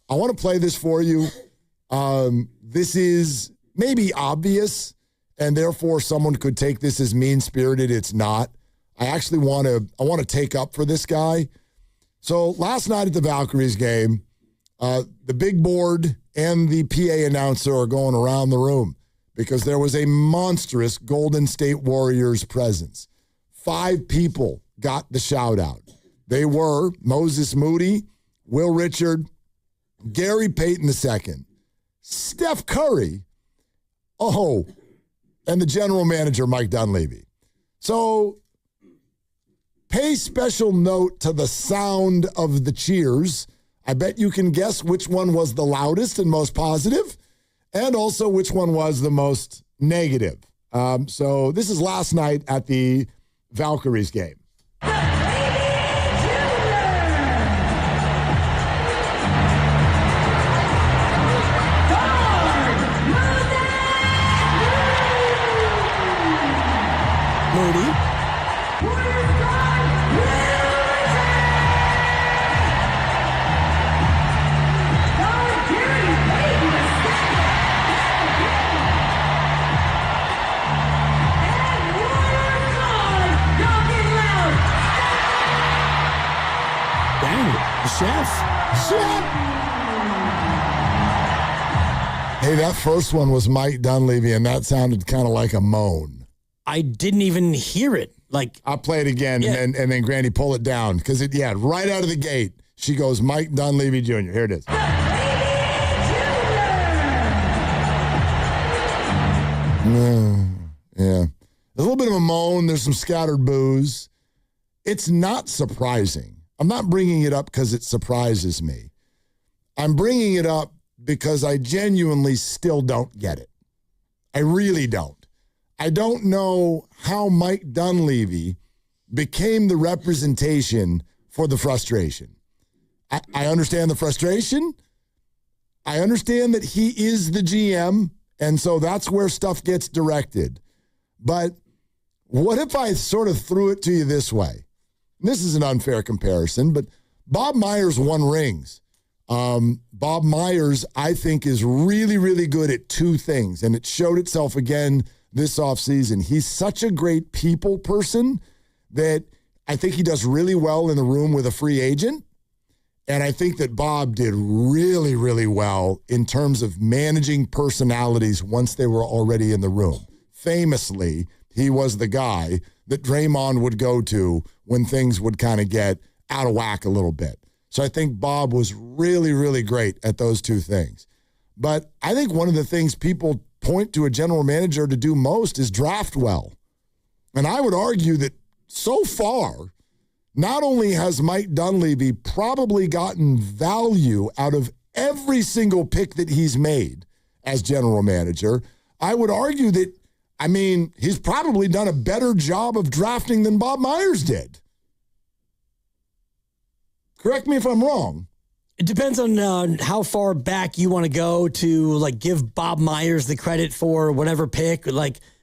I want to play this for you. This is maybe obvious, and therefore someone could take this as mean-spirited. It's not. I actually want to take up for this guy. So last night at the Valkyries game, the big board and the PA announcer are going around the room because there was a monstrous Golden State Warriors presence. 5 people got the shout-out. They were Moses Moody, Will Richard, Gary Payton II, Steph Curry, and the general manager, Mike Dunleavy. So pay special note to the sound of the cheers. I bet you can guess which one was the loudest and most positive, and also which one was the most negative. So this is last night at the Valkyries game. Moody. Chef. Hey, that first one was Mike Dunleavy, and that sounded kind of like a moan. I didn't even hear it. I'll play it again, yeah. and then Granny, pull it down. Because, right out of the gate, she goes, Mike Dunleavy Jr. Here it is. Yeah. There's a little bit of a moan. There's some scattered boos. It's not surprising. I'm not bringing it up because it surprises me. I'm bringing it up because I genuinely still don't get it. I really don't. I don't know how Mike Dunleavy became the representation for the frustration. I understand the frustration. I understand that he is the GM, and so that's where stuff gets directed. But what if I sort of threw it to you this way? This is an unfair comparison, but Bob Myers won rings. Bob Myers, I think, is really, really good at 2 things, and it showed itself again this offseason. He's such a great people person that I think he does really well in the room with a free agent, and I think that Bob did really, really well in terms of managing personalities once they were already in the room. Famously, he was the guy that Draymond would go to when things would kind of get out of whack a little bit. So I think Bob was really, really great at those 2 things. But I think one of the things people point to a general manager to do most is draft well. And I would argue that so far, not only has Mike Dunleavy probably gotten value out of every single pick that he's made as general manager, I would argue that he's probably done a better job of drafting than Bob Myers did. Correct me if I'm wrong. It depends on how far back you want to go to, give Bob Myers the credit for whatever pick.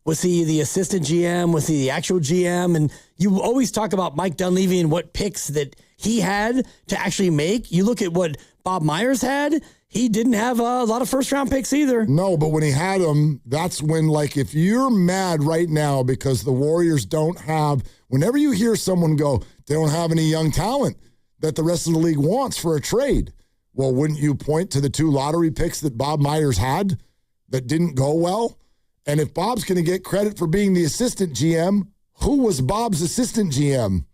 Was he the assistant GM? Was he the actual GM? And you always talk about Mike Dunleavy and what picks that he had to actually make. You look at what Bob Myers had. He didn't have a lot of first-round picks either. No, but when he had them, that's when, if you're mad right now because the Warriors don't have, whenever you hear someone go, they don't have any young talent that the rest of the league wants for a trade, well, wouldn't you point to the 2 lottery picks that Bob Myers had that didn't go well? And if Bob's going to get credit for being the assistant GM, who was Bob's assistant GM? It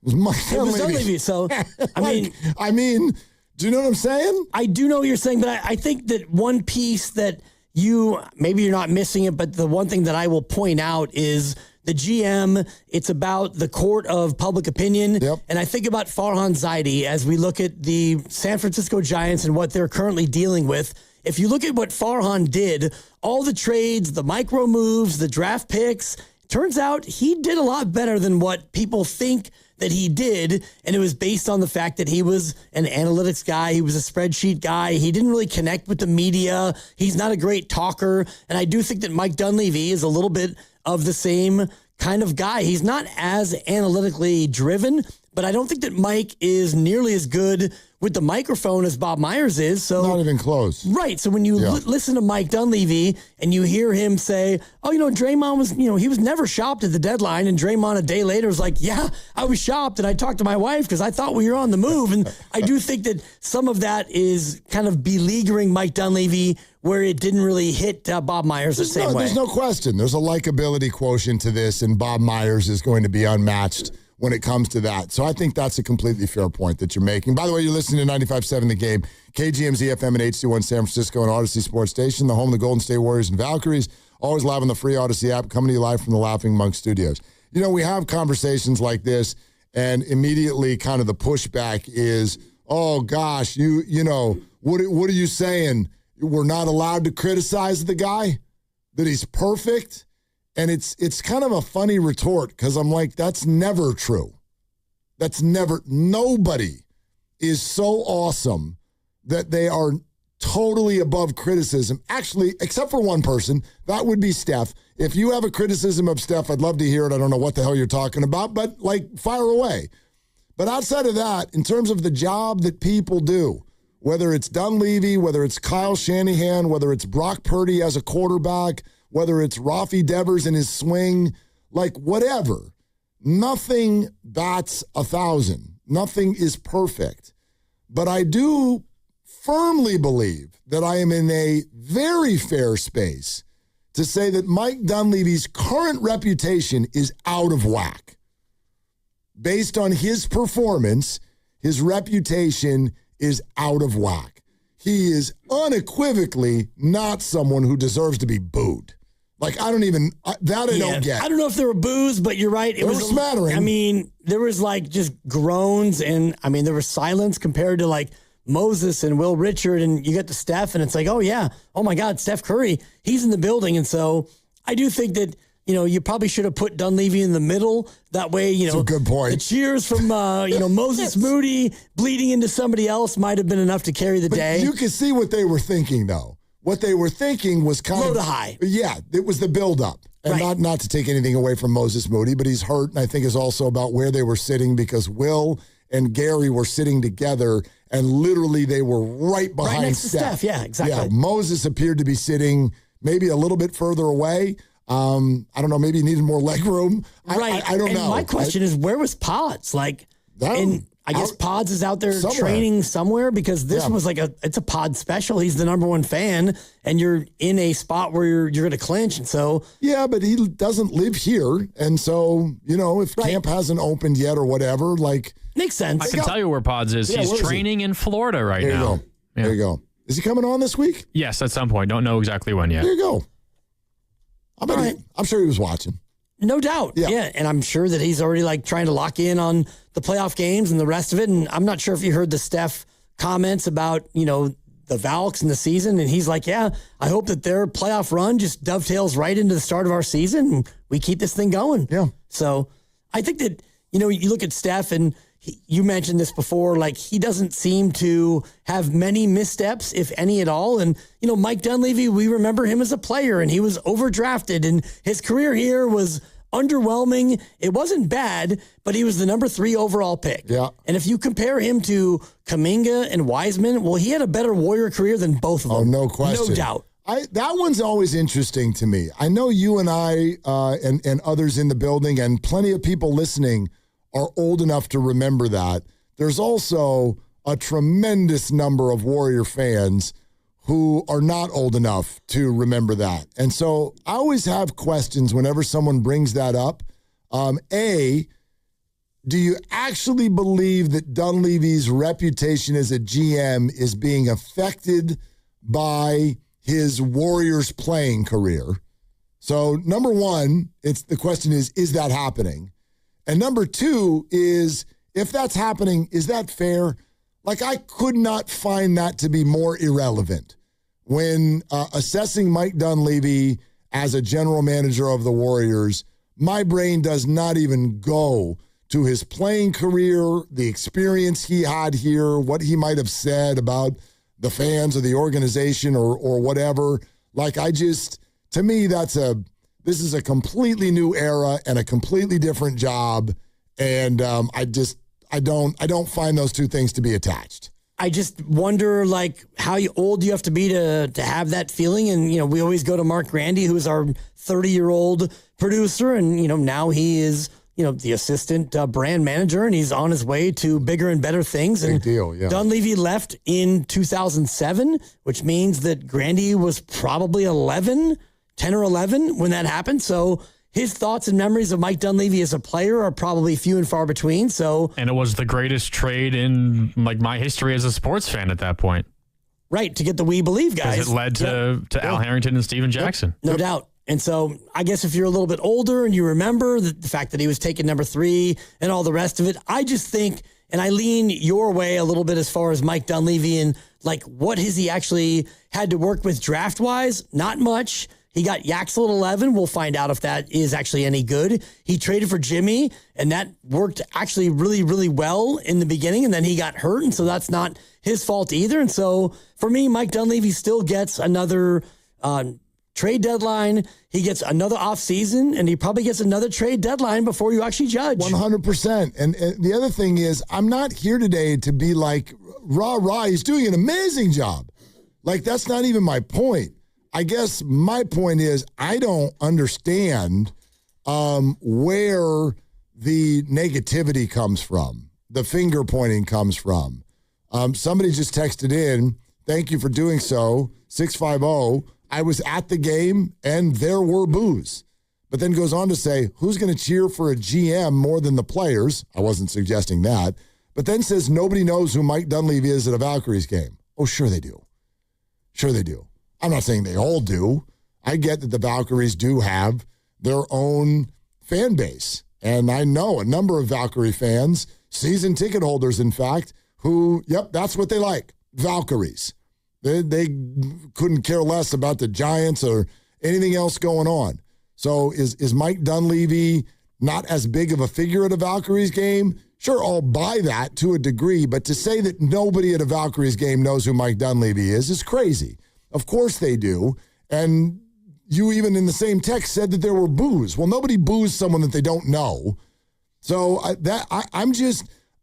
was Mike Dunleavy. So, I mean, do you know what I'm saying? I do know what you're saying, but I think that one piece that maybe you're not missing it, but the one thing that I will point out is the GM, it's about the court of public opinion. Yep. And I think about Farhan Zaidi as we look at the San Francisco Giants and what they're currently dealing with. If you look at what Farhan did, all the trades, the micro moves, the draft picks, turns out he did a lot better than what people think that he did, and it was based on the fact that he was an analytics guy. He was a spreadsheet guy. He didn't really connect with the media. He's not a great talker, and I do think that Mike Dunleavy is a little bit of the same kind of guy. He's not as analytically driven, but I don't think that Mike is nearly as good with the microphone as Bob Myers is. So not even close. Right. So when you listen to Mike Dunleavy and you hear him say, oh, Draymond was, he was never shopped at the deadline. And Draymond a day later was like, yeah, I was shopped. And I talked to my wife because I thought we were on the move. And I do think that some of that is kind of beleaguering Mike Dunleavy where it didn't really hit Bob Myers the same way. There's no question. There's a likability quotient to this, and Bob Myers is going to be unmatched when it comes to that. So I think that's a completely fair point that you're making. By the way, you're listening to 95.7 The Game, KGMZ FM and HD1 San Francisco and Odyssey Sports Station, the home of the Golden State Warriors and Valkyries, always live on the free Odyssey app, coming to you live from the Laughing Monk Studios. We have conversations like this, and immediately kind of the pushback is, oh, gosh, what are you saying? We're not allowed to criticize the guy? That he's perfect? And it's kind of a funny retort because I'm like, that's never true. Nobody is so awesome that they are totally above criticism. Actually, except for one person, that would be Steph. If you have a criticism of Steph, I'd love to hear it. I don't know what the hell you're talking about, but fire away. But outside of that, in terms of the job that people do, whether it's Dunleavy, whether it's Kyle Shanahan, whether it's Brock Purdy as a quarterback, whether it's Rafi Devers in his swing, whatever. Nothing bats 1,000. Nothing is perfect. But I do firmly believe that I am in a very fair space to say that Mike Dunleavy's current reputation is out of whack. Based on his performance, his reputation is out of whack. He is unequivocally not someone who deserves to be booed. I don't get. I don't know if there were boos, but you're right. It was a smattering. There was just groans and there was silence compared to Moses and Will Richard, and you get to Steph and it's oh yeah, oh my God, Steph Curry, he's in the building. And so I do think that, you probably should have put Dunleavy in the middle. That way, That's a good point. The cheers from, Moses Moody bleeding into somebody else might have been enough to carry the day. You can see what they were thinking, though. What they were thinking was kind low of to high. Yeah, it was the buildup. And not to take anything away from Moses Moody, but he's hurt, and I think is also about where they were sitting because Will and Gary were sitting together, and literally they were right behind right next Steph. To Steph. Yeah, exactly. Yeah, Moses appeared to be sitting maybe a little bit further away. I don't know, maybe he needed more leg room. Right. I don't know. My question is, where was Pods? I guess Pods is out there training somewhere because this was it's a Pod special. He's the number one fan, and you're in a spot where you're going to clinch. And so. Yeah, but he doesn't live here. And so, if camp hasn't opened yet or whatever, makes sense. I can tell you where Pods is. He's training in Florida right now. There you go. Is he coming on this week? Yes, at some point. Don't know exactly when yet. There you go. I'm sure he was watching. No doubt. Yeah. And I'm sure that he's already trying to lock in on the playoff games and the rest of it. And I'm not sure if you heard the Steph comments about, the Valks and the season. And he's like, yeah, I hope that their playoff run just dovetails right into the start of our season and we keep this thing going. Yeah. So I think that, you look at Steph and you mentioned this before, he doesn't seem to have many missteps, if any at all. And, Mike Dunleavy, we remember him as a player and he was overdrafted and his career here was underwhelming. It wasn't bad, but he was the number 3 overall pick. Yeah. And if you compare him to Kuminga and Wiseman, well, he had a better Warrior career than both of them. Oh, no question. No doubt. That one's always interesting to me. I know you and I and others in the building and plenty of people listening are old enough to remember that. There's also a tremendous number of Warrior fans who are not old enough to remember that. And so I always have questions whenever someone brings that up. A, do you actually believe that Dunleavy's reputation as a GM is being affected by his Warriors playing career? So number one, the question is that happening? And number 2 is, if that's happening, is that fair? I could not find that to be more irrelevant when assessing Mike Dunleavy as a general manager of the Warriors. My brain does not even go to his playing career, the experience he had here, what he might have said about the fans or the organization or whatever. To me, this is a completely new era and a completely different job. And I don't find those two things to be attached. I just wonder, like, how old you have to be to have that feeling. And, we always go to Mark Grandy, who's our 30-year-old producer. And, now he is, the assistant brand manager, and he's on his way to bigger and better things. Big and deal, yeah. Dunleavy left in 2007, which means that Grandy was probably 10 or 11 when that happened. So his thoughts and memories of Mike Dunleavy as a player are probably few and far between. And it was the greatest trade in my history as a sports fan at that point. Right, to get the We Believe guys. Because it led to Al Harrington and Steven Jackson. No doubt. And so I guess if you're a little bit older and you remember the fact that he was taking number 3 and all the rest of it, I just think, and I lean your way a little bit as far as Mike Dunleavy and what has he actually had to work with draft-wise? Not much. He got Yaxel at 11. We'll find out if that is actually any good. He traded for Jimmy, and that worked actually really, really well in the beginning, and then he got hurt, and so that's not his fault either. And so for me, Mike Dunleavy still gets another trade deadline. He gets another offseason, and he probably gets another trade deadline before you actually judge. 100%. And the other thing is, I'm not here today to be like, rah, he's doing an amazing job. That's not even my point. I guess my point is I don't understand where the negativity comes from, the finger pointing comes from. Somebody just texted in, thank you for doing so, 650, I was at the game and there were boos. But then goes on to say, who's going to cheer for a GM more than the players? I wasn't suggesting that. But then says nobody knows who Mike Dunleavy is at a Valkyries game. Oh, sure they do. Sure they do. I'm not saying they all do. I get that the Valkyries do have their own fan base. And I know a number of Valkyrie fans, season ticket holders, in fact, who, that's what they like, Valkyries. They couldn't care less about the Giants or anything else going on. So is Mike Dunleavy not as big of a figure at a Valkyries game? Sure, I'll buy that to a degree, but to say that nobody at a Valkyries game knows who Mike Dunleavy is crazy. Of course they do. And you even in the same text said that there were boos. Well, nobody boos someone that they don't know. So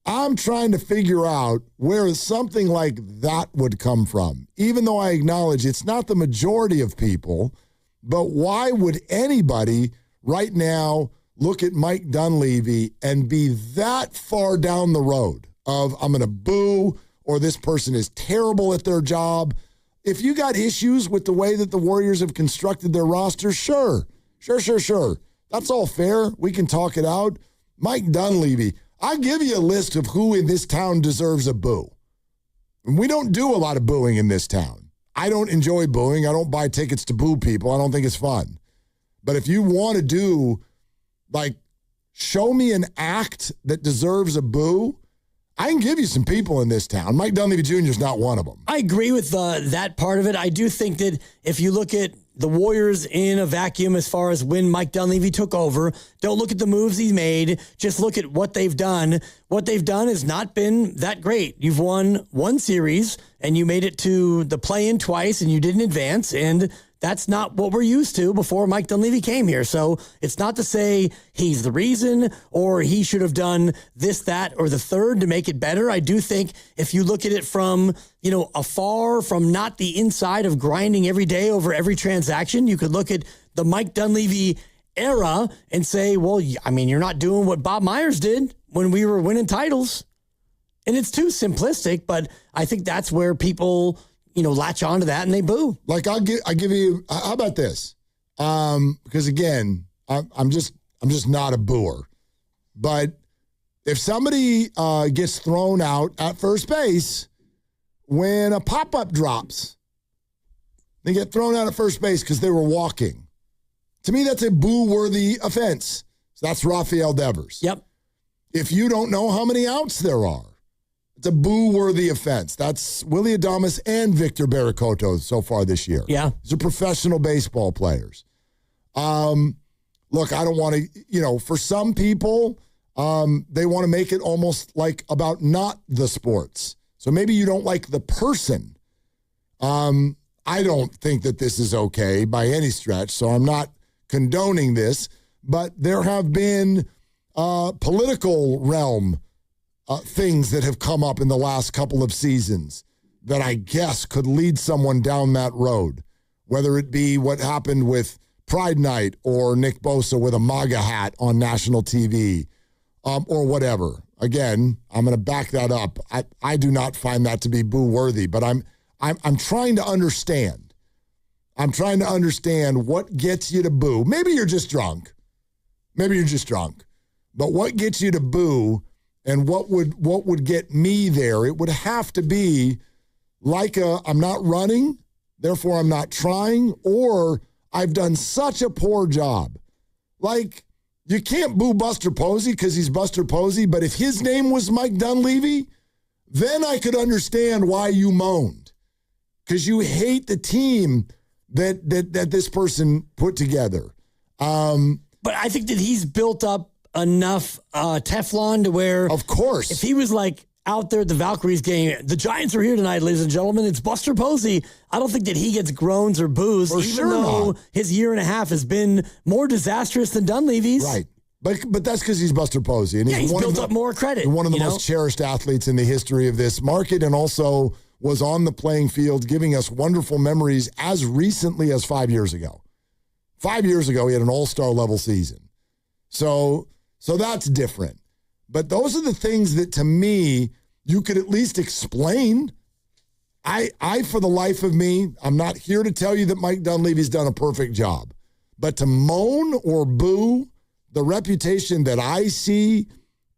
I'm trying to figure out where something like that would come from. Even though I acknowledge it's not the majority of people, but why would anybody right now look at Mike Dunleavy and be that far down the road of I'm going to boo or this person is terrible at their job? If you got issues with the way that the Warriors have constructed their roster, sure. That's all fair. We can talk it out. Mike Dunleavy, I'll give you a list of who in this town deserves a boo. And we don't do a lot of booing in this town. I don't enjoy booing. I don't buy tickets to boo people. I don't think it's fun. But if you want to do, show me an act that deserves a boo, I can give you some people in this town. Mike Dunleavy Jr. is not one of them. I agree with that part of it. I do think that if you look at the Warriors in a vacuum as far as when Mike Dunleavy took over, don't look at the moves he made. Just look at what they've done. What they've done has not been that great. You've won one series, and you made it to the play-in twice, and you didn't advance, and that's not what we're used to before Mike Dunleavy came here. So it's not to say he's the reason or he should have done this, that, or the third to make it better. I do think if you look at it from, afar, from not the inside of grinding every day over every transaction, you could look at the Mike Dunleavy era and say, well, you're not doing what Bob Myers did when we were winning titles. And it's too simplistic, but I think that's where people latch onto that and they boo. I'll give you, how about this? Because again, I'm just not a booer. But if somebody gets thrown out at first base when a pop-up drops, they get thrown out at first base because they were walking. To me, that's a boo-worthy offense. So that's Rafael Devers. Yep. If you don't know how many outs there are, it's a boo-worthy offense. That's Willie Adames and Victor Barracoto so far this year. Yeah. These are professional baseball players. Look, I don't want to, for some people, they want to make it almost like about not the sports. So maybe you don't like the person. I don't think that this is okay by any stretch, so I'm not condoning this. But there have been political realm things that have come up in the last couple of seasons that I guess could lead someone down that road, whether it be what happened with Pride Night or Nick Bosa with a MAGA hat on national TV or whatever. Again, I'm going to back that up. I do not find that to be boo-worthy, but I'm trying to understand. I'm trying to understand what gets you to boo. Maybe you're just drunk. But what gets you to boo and what would get me there? It would have to be like I'm not running, therefore I'm not trying, or I've done such a poor job. Like, you can't boo Buster Posey because he's Buster Posey, but if his name was Mike Dunleavy, then I could understand why you moaned. Because you hate the team that this person put together. But I think that he's built up enough Teflon to where, of course, if he was like out there at the Valkyries game, the Giants are here tonight, ladies and gentlemen, it's Buster Posey, I don't think that he gets groans or boos, even though his year and a half has been more disastrous than Dunleavy's. Right. But that's because he's Buster Posey. And he's built up more credit. One of the most cherished athletes in the history of this market, and also was on the playing field giving us wonderful memories as recently as 5 years ago. 5 years ago, he had an all-star level season. So that's different. But those are the things that, to me, you could at least explain. I, for the life of me, I'm not here to tell you that Mike Dunleavy's done a perfect job. But to moan or boo the reputation that I see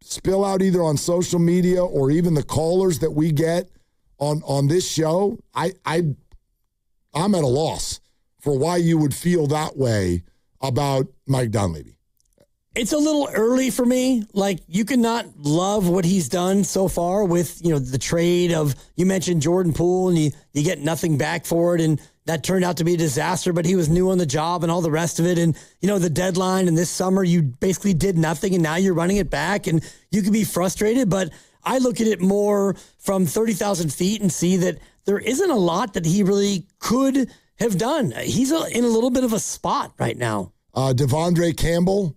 spill out either on social media or even the callers that we get on this show, I'm at a loss for why you would feel that way about Mike Dunleavy. It's a little early for me. Like, you cannot love what he's done so far with, the trade of, you mentioned Jordan Poole, and you get nothing back for it, and that turned out to be a disaster, but he was new on the job and all the rest of it. And, the deadline, and this summer you basically did nothing, and now you're running it back, and you can be frustrated. But I look at it more from 30,000 feet and see that there isn't a lot that he really could have done. He's in a little bit of a spot right now. Devondre Campbell,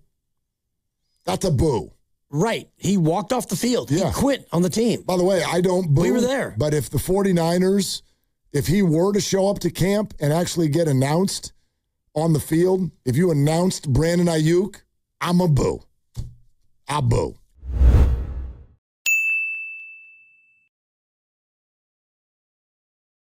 that's a boo. Right. He walked off the field. Yeah. He quit on the team. By the way, I don't boo. We were there. But if the 49ers, if he were to show up to camp and actually get announced on the field, if you announced Brandon Ayuk, I'm a boo. I boo.